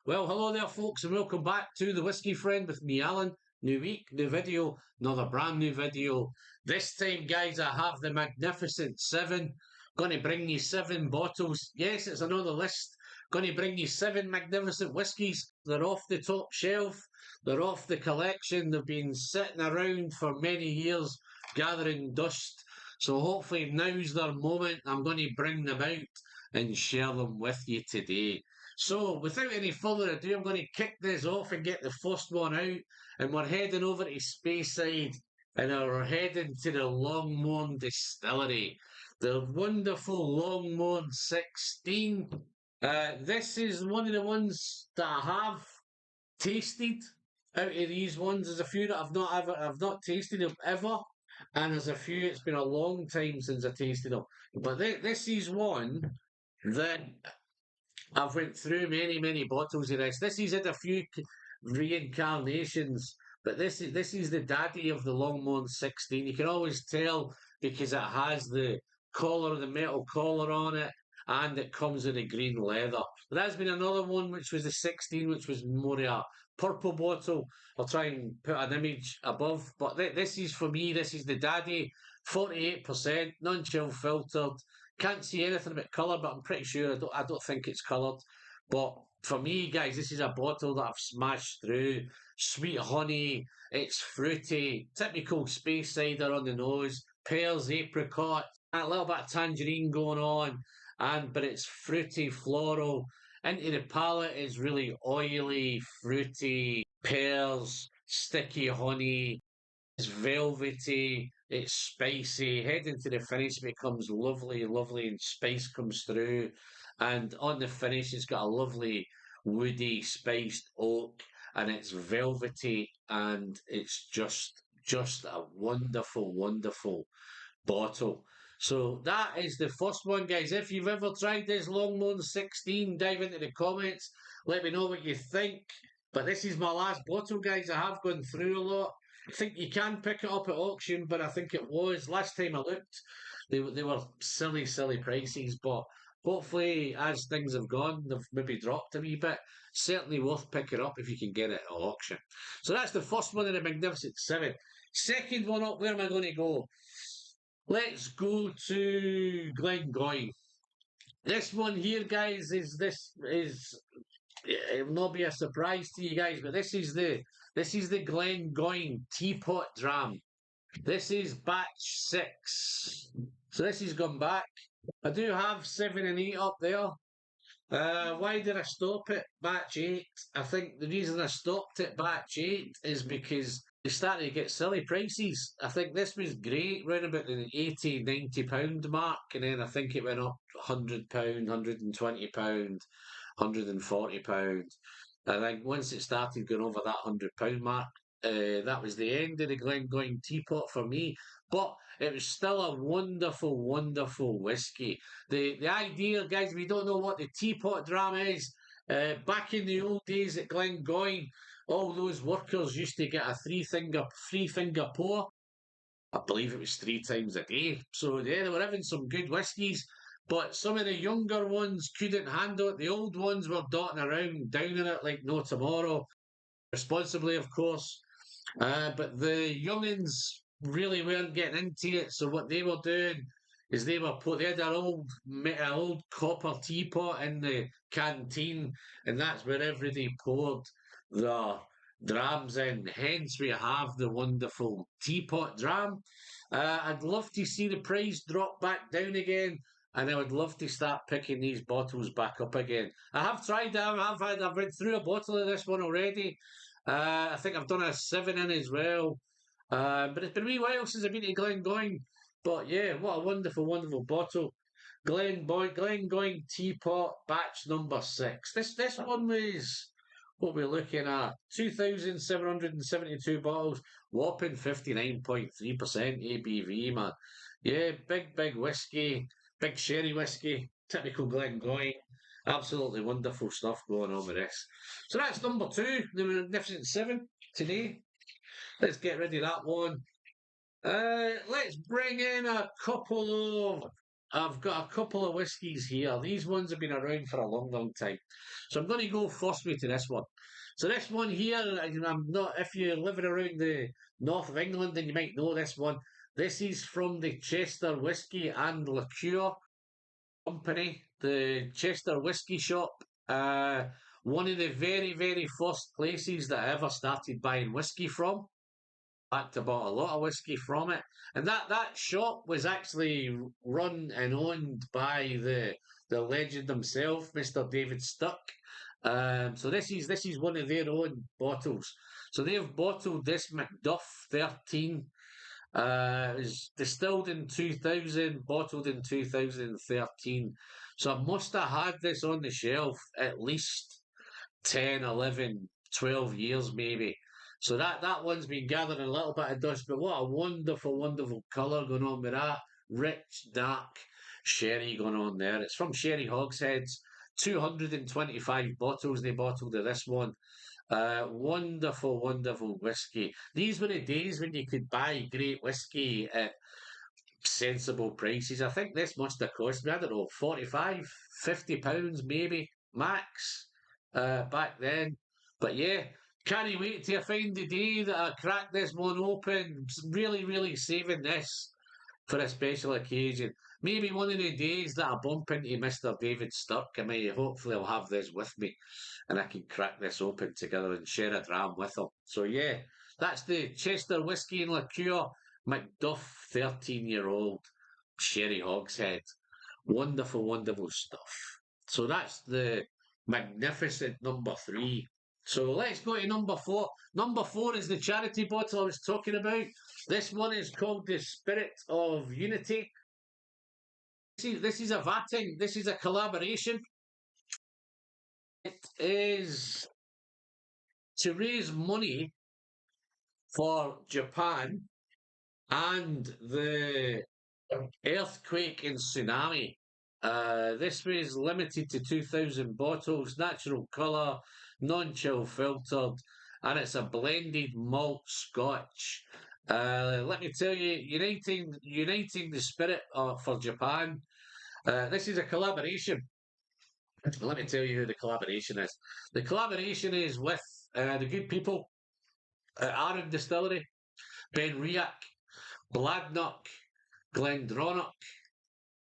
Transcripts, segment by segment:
Well, hello there, folks, and welcome back to the Whiskey Friend with me, Alan. New week, new video, another brand new video. This time, guys, I have the magnificent seven. Going to bring you seven bottles. Yes, it's another list. Going to bring you seven magnificent whiskies. They're off the top shelf. They're off the collection. They've been sitting around for many years, gathering dust. So hopefully now's their moment. I'm going to bring them out and share them with you today. So, without any further ado, I'm going to kick this off and get the first one out. And we're heading over to Speyside and we're heading to the Longmorn distillery. The wonderful Longmorn 16. This is one of the ones that I have tasted. Out of these ones, there's a few that I've not tasted them ever, and there's a few it's been a long time since I tasted them. But this is one that I've went through many bottles of this. This has had a few reincarnations, but this is the daddy of the Longmorn 16. You can always tell because it has the collar, the metal collar on it, and it comes in a green leather. There's been another one which was the 16, which was more a purple bottle. I'll try and put an image above, but this is for me. This is the daddy, 48%, non-chill filtered. Can't see anything about colour, but I'm pretty sure I don't think it's coloured. But for me, guys, this is a bottle that I've smashed through. Sweet honey, it's fruity, typical space cider on the nose, pears, apricot, a little bit of tangerine going on, but it's fruity, floral. Into the palate is really oily, fruity, pears, sticky honey, it's velvety, it's spicy. Heading to the finish, it becomes lovely, and spice comes through. And on the finish, it's got a lovely woody, spiced oak, and it's velvety, and it's just a wonderful bottle. So that is the first one, guys. If you've ever tried this Longmorn 16, dive into the comments. Let me know what you think. But this is my last bottle, guys. I have gone through a lot. I think you can pick it up at auction, but I think it was last time I looked, they were silly prices. But hopefully, as things have gone, they've maybe dropped a wee bit. Certainly worth picking up if you can get it at auction. So that's the first one in the Magnificent Seven. Second one up, where am I going to go? Let's go to Glengoyne. This one here, guys, it'll not be a surprise to you guys, but this is the Glengoyne teapot dram. This is batch 6. So this has gone back. I do have 7 and 8 up there. Why did I stop it batch 8? I think the reason I stopped it batch 8 is because they started to get silly prices. I think this was great round about the 80, £90 mark, and then I think it went up £100, £120, £140. I think once it started going over that £100 mark, that was the end of the Glengoyne teapot for me. But it was still a wonderful whiskey. The idea, guys, if you don't know what the teapot dram is, back in the old days at Glengoyne, all those workers used to get a three finger pour. I believe it was 3 times a day. So yeah, they were having some good whiskies. But some of the younger ones couldn't handle it. The old ones were dotting around, downing it like no tomorrow. Responsibly, of course. But the youngins really weren't getting into it. So what they were doing is they had an old copper teapot in the canteen, and that's where everybody poured their drams in. Hence, we have the wonderful teapot dram. I'd love to see the price drop back down again, and I would love to start picking these bottles back up again. I have tried them. I've read through a bottle of this one already. I think I've done a 7 in as well. But it's been a wee while since I've been to Glengoyne. But yeah, what a wonderful bottle. Glengoyne Teapot Batch number 6. This one was what we're looking at. 2,772 bottles, whopping 59.3% ABV, man. Yeah, big whiskey, big sherry whiskey, typical Glengoyne. Absolutely wonderful stuff going on with this. So that's number 2, the Magnificent 7 today. Let's get rid of that one. Let's bring in a couple of I've got a couple of whiskies here. These ones have been around for a long, long time. So I'm going to go first way to this one. So this one here, I'm not. If you're living around the north of England, then you might know this one. This is from the Chester Whiskey and Liqueur Company, the Chester Whiskey Shop. One of the very, very first places that I ever started buying whiskey from. Fact, I bought a lot of whiskey from it, and that shop was actually run and owned by the legend himself, Mr. David Stuck. So this is one of their own bottles. So they've bottled this Mcduff 13. It was distilled in 2000, bottled in 2013. So I must have had this on the shelf at least 10, 11, 12 years maybe. So that one's been gathering a little bit of dust, but what a wonderful, wonderful colour going on with that. Rich, dark sherry going on there. It's from Sherry Hogsheads. 225 bottles they bottled of this one. Wonderful, wonderful whiskey. These were the days when you could buy great whiskey at sensible prices. I think this must have cost me, I don't know, 45, 50 pounds maybe, max, back then. But yeah, can't wait till I find the day that I crack this one open. Really, really saving this for a special occasion. Maybe one of the days that I bump into Mr. David Stuck, I may hopefully I'll have this with me and I can crack this open together and share a dram with him. So yeah, that's the Chester Whiskey and Liqueur Mcduff 13-year-old Sherry Hogshead. Wonderful, wonderful stuff. So that's the magnificent number 3. So let's go to number 4. Number 4 is the charity bottle I was talking about. This one is called the Spirit of Unity. This is a vatting. This is a collaboration. It is to raise money for Japan and the earthquake and tsunami. This was limited to 2,000 bottles, natural colour, non-chill filtered, and it's a blended malt scotch. Let me tell you, uniting the spirit for Japan. This is a collaboration. Let me tell you who the collaboration is. The collaboration is with the good people at Arran Distillery, Ben Riach, Bladnoch, Glendronach,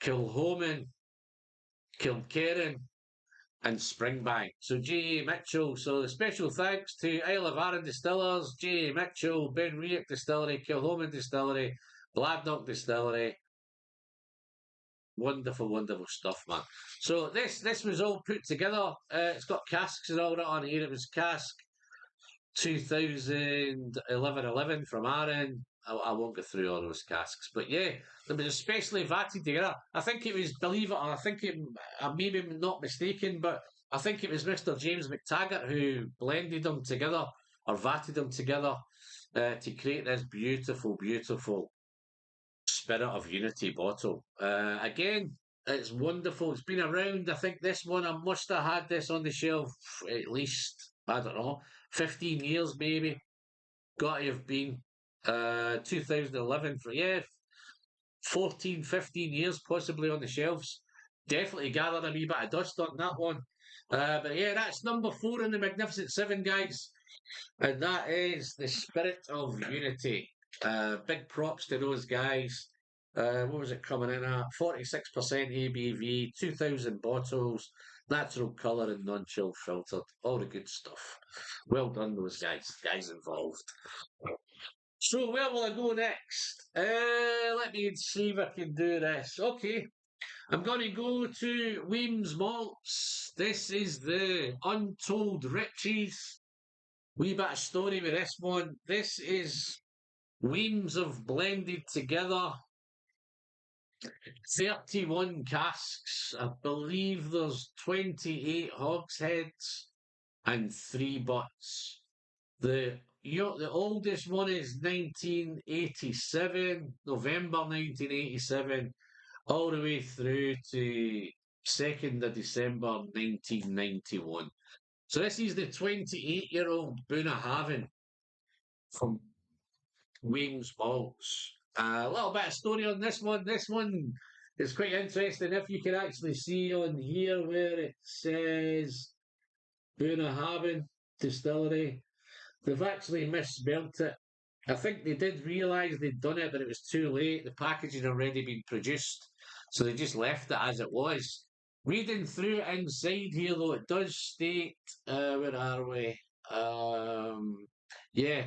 Kilhoman, Kilkerran, and Springbank. So J.A. Mitchell. So the special thanks to Isle of Arran Distillers, J.A. Mitchell, Ben Riach Distillery, Kilhoman Distillery, Bladnoch Distillery. Wonderful, wonderful stuff, man. So this was all put together. It's got casks and all that on here. It was cask 2011 from Arran. I won't go through all those casks, but yeah, they were especially vatted together. I think it was, believe it or I may be not mistaken, but I think it was Mr. James McTaggart who blended them together or vatted them together to create this beautiful, beautiful Spirit of Unity bottle. Again, it's wonderful. It's been around. I think this one, I must have had this on the shelf at least, I don't know, 15 years maybe. Got to have been 2011 for, yeah, 14, 15 years possibly on the shelves. Definitely gathered a wee bit of dust on that one. But yeah, that's number 4 in the Magnificent 7, guys. And that is the Spirit of Unity. Big props to those guys. What was it coming in at? 46% ABV, 2,000 bottles, natural colour and non-chill filtered. All the good stuff. Well done, those guys involved. So where will I go next? Let me see if I can do this. Okay, I'm going to go to Wemyss Malts. This is the Untold Riches. Wee bit of story with this one. This is Wemyss have blended together 31 casks. I believe there's 28 hogsheads and 3 butts. The oldest one is 1987, November 1987, all the way through to 2nd of December 1991. So this is the 28-year-old Bunnahabhain from Wemyss Malts. A little bit of story on this one. This one It's quite interesting if you can actually see on here where it says Bunnahabhain Distillery. They've actually misspelt it. I think they did realise they'd done it, but it was too late. The packaging had already been produced, so they just left it as it was. Reading through it inside here, though, it does state, where are we? Yeah.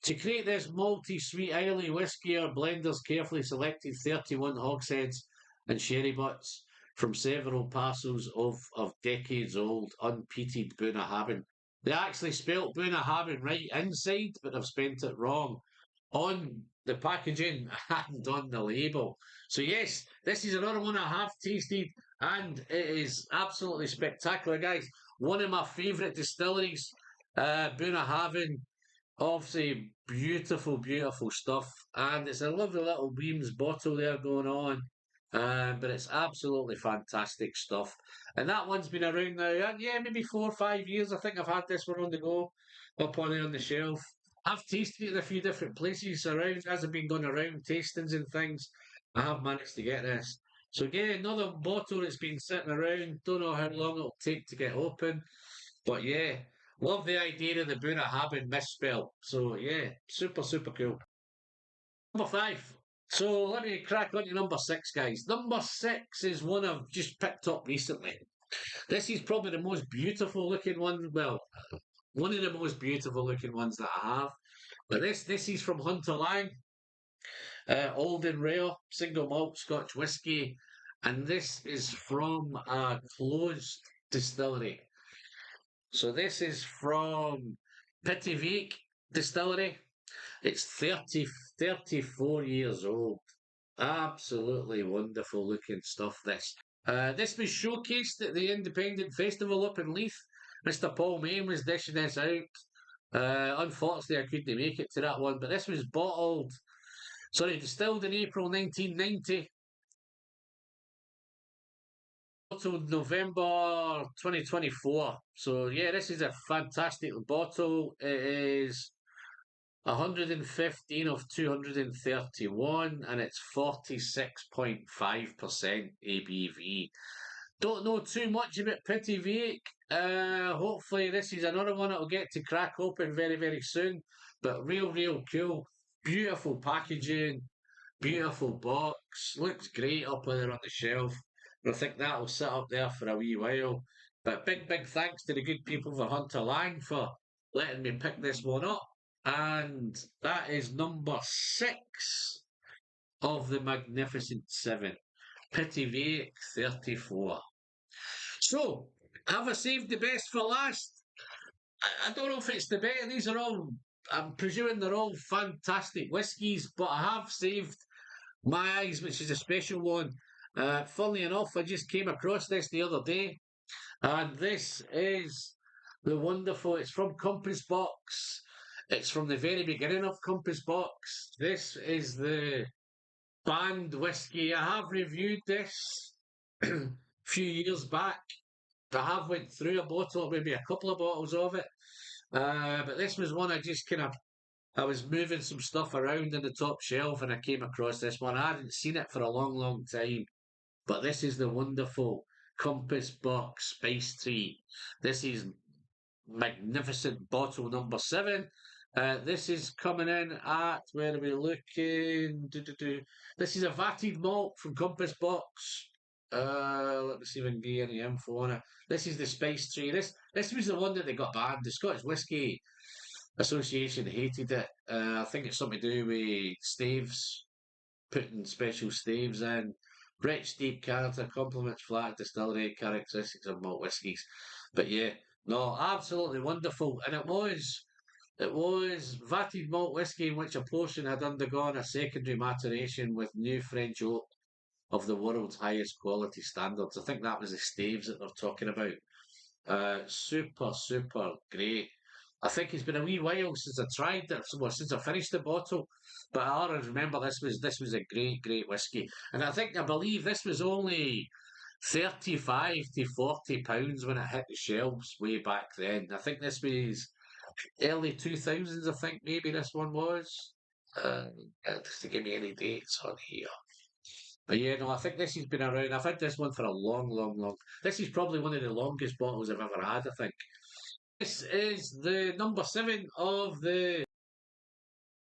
To create this malty, sweet, ale whiskey, our blenders carefully selected 31 hogsheads and sherry butts from several parcels of decades old, unpeated Bunnahabhain. They actually spelt Bunnahabhain right inside, but they've spelt it wrong on the packaging and on the label. So yes, this is another one I have tasted, and it is absolutely spectacular, guys. One of my favourite distilleries, Bunnahabhain. Obviously, beautiful, beautiful stuff, and it's a lovely little Weems bottle there going on. But it's absolutely fantastic stuff. And that one's been around now, yeah, maybe 4 or 5 years. I think I've had this one on the go, up on there on the shelf. I've tasted it in a few different places around, as I've been going around tastings and things. I have managed to get this. So again, another bottle that's been sitting around. Don't know how long it'll take to get open. But yeah, love the idea of the Bunnahabhain misspell. So yeah, super, super cool. Number five. So let me crack on to number six, guys. Number six is one I've just picked up recently. This is probably the most beautiful looking one. Well, one of the most beautiful looking ones that I have. But this is from Hunter Lang, old and rare, single malt Scotch whisky, and this is from a closed distillery. So this is from Pittivik Distillery. It's 34 years old. Absolutely wonderful looking stuff, this. This was showcased at the Independent Festival up in Leith. Mr. Paul Main was dishing this out. Unfortunately, I couldn't make it to that one, but this was distilled in April 1990, bottled November 2024. So, yeah, this is a fantastic bottle. It is 115 of 231, and it's 46.5% ABV. Don't know too much about Petit Vake. Hopefully, this is another one that'll get to crack open very, very soon. But real, real cool. Beautiful packaging, beautiful box. Looks great up there on the shelf. And I think that'll sit up there for a wee while. But big, big thanks to the good people for Hunter Lang for letting me pick this one up. And that is number six of the Magnificent Seven. Petit Vake 34. So, have I saved the best for last? I don't know if it's the best. These are all, I'm presuming they're all fantastic whiskies, but I have saved my eyes, which is a special one. Funnily enough, I just came across this the other day, and this is the wonderful, it's from Compass Box. It's from the very beginning of Compass Box. This is the banned whiskey. I have reviewed this a few years back. I have went through a bottle, maybe a couple of bottles of it. But this was one I was moving some stuff around in the top shelf and I came across this one. I hadn't seen it for a long, long time. But this is the wonderful Compass Box Spice Tree. This is magnificent bottle number seven. This is coming in at, where are we looking? This is a vatted malt from Compass Box. Let me see if I can get any info on it. This is the Spice Tree. This was the one that they got banned. The Scottish Whisky Association hated it. I think it's something to do with staves, putting special staves in. Rich, deep character, complements flat distillery characteristics of malt whiskies. But yeah, no, absolutely wonderful. And it was vatted malt whisky in which a portion had undergone a secondary maturation with new French oak of the world's highest quality standards. I think that was the staves that they're talking about. Super, super great. I think it's been a wee while since I tried it, well, since I finished the bottle. But I always remember this was a great, great whiskey. And I believe this was only 35 to 40 pounds when it hit the shelves way back then. I think this was early 2000s, I think maybe this one was. Just to give me any dates on here. But yeah, no, I think this has been around. I've had this one for a long, long, long. This is probably one of the longest bottles I've ever had, I think. This is the number 7 of the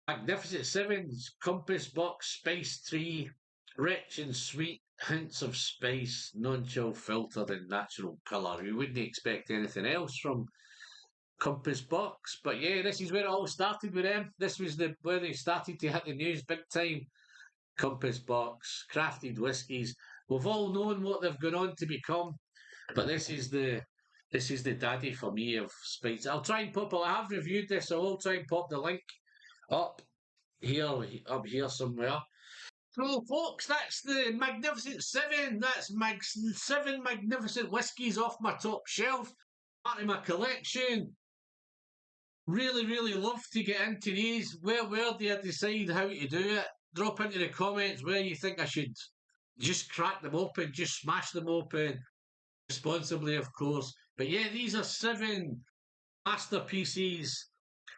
Magnificent Sevens Compass Box Spice Tree. Rich and sweet hints of spice, non-chill filtered and natural colour. You wouldn't expect anything else from Compass Box. But yeah, this is where it all started with them. This was the where they started to hit the news big time. Compass Box, crafted whiskies. We've all known what they've gone on to become, but this is the daddy for me of Spice. I'll try and pop. I have reviewed this, so I'll try and pop the link up here, up here somewhere. So, folks, that's the Magnificent Seven. That's 7 magnificent whiskies off my top shelf, part of my collection. Really, really love to get into these. Where do I decide how to do it? Drop into the comments where you think I should just crack them open, just smash them open, responsibly, of course. But yeah, these are 7 masterpieces.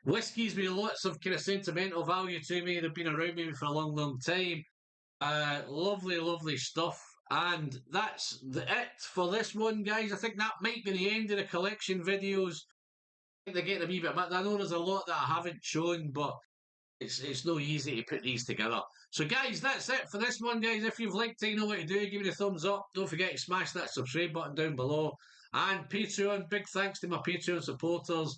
Whiskies with lots of kind of sentimental value to me. They've been around me for a long, long time. Lovely, lovely stuff. And that's it for this one, guys. I think that might be the end of the collection videos. I think they're getting a wee bit. I know there's a lot that I haven't shown, but it's no easy to put these together. So, guys, that's it for this one, guys. If you've liked it, you know what to do. Give me a thumbs up. Don't forget to smash that subscribe button down below. And Patreon, big thanks to my Patreon supporters.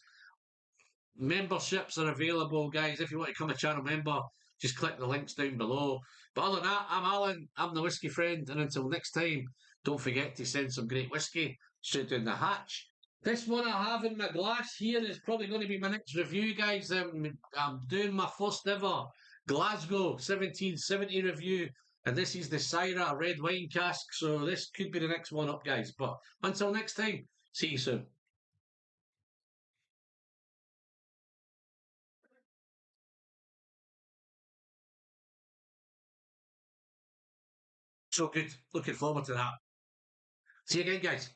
Memberships are available, guys. If you want to become a channel member, just click the links down below. But other than that, I'm Alan. I'm the Whiskey Friend. And until next time, don't forget to send some great whiskey straight down the hatch. This one I have in my glass here is probably going to be my next review, guys. I'm doing my first ever Glasgow 1770 review. And this is the Syrah red wine cask. So this could be the next one up, guys. But until next time, see you soon. So good. Looking forward to that. See you again, guys.